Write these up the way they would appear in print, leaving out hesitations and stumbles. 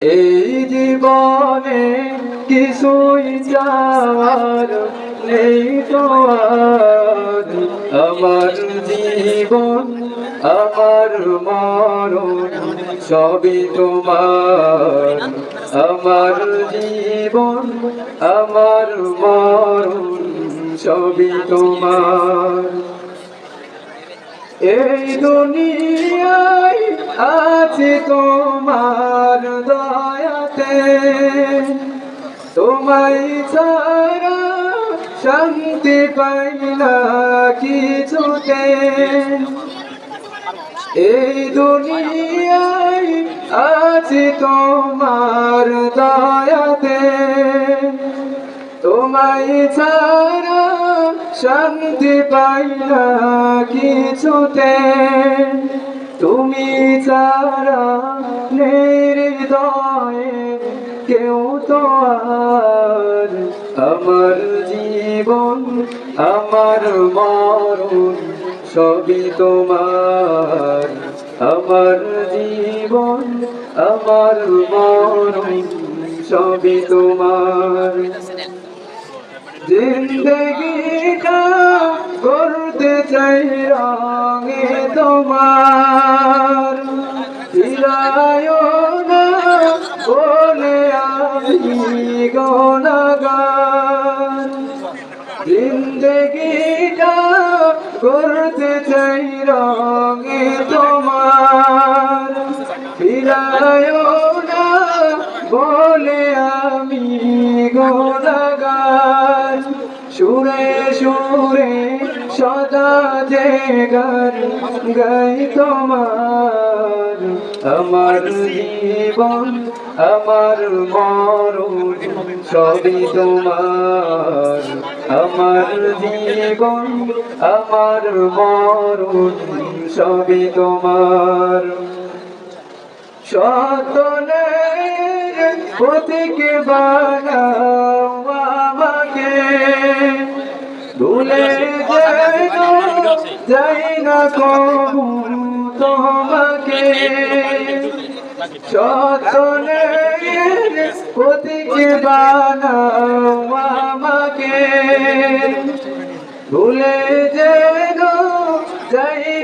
এই জীবনে কিছুই চাওয়ার নেই তো আর। আমার জীবন আমার মরণ সবই তোমার। আমার জীবন আমার মরণ সবই তোমার। এই দুনিয়ায় আছে তোমার দয়াতে, তোমায় ছাড়া শান্তি পাই না কিছুতে। এই দুনিয়ায় আছে তোমার দয়াতে, তোমায় ছাড়া শান্তি পাই না কিছুতে। তুমি ছাড়া নেই হৃদয়ে কেউ তো আর। আমার জীবন আমার মরণ সবই তোমার। আমার জীবন আমার মরণ সবই তোমার। জিন্দগিটা করতে চাই রঙে তোমার, ফিরায় না বলে আমি গুনাহগার। জিন্দগিটা করতে চাই রঙে তোমার, ফিরায় না বলে আমি গুনাহগার। সুরে সুরে সদা যে গান গাই তোমার। আমার জীবন আমার মরণ সবই তোমার। আমার জীবন আমার মরণ সবই তোমার। সতনের প্রতীক বানাও আমাকে, ভুলে যাই না কবু তোমাকে। সতনের প্রতীক বানাও আমাকে, ভুলে যাই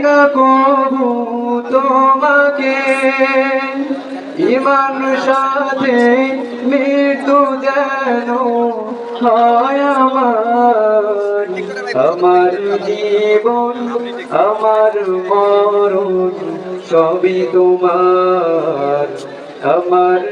না কবু তোমাকে। ইমান সাথে মৃত্যু যেন হয় আমার। আমার জীবন আমার মরণ সবই তোমার। আমার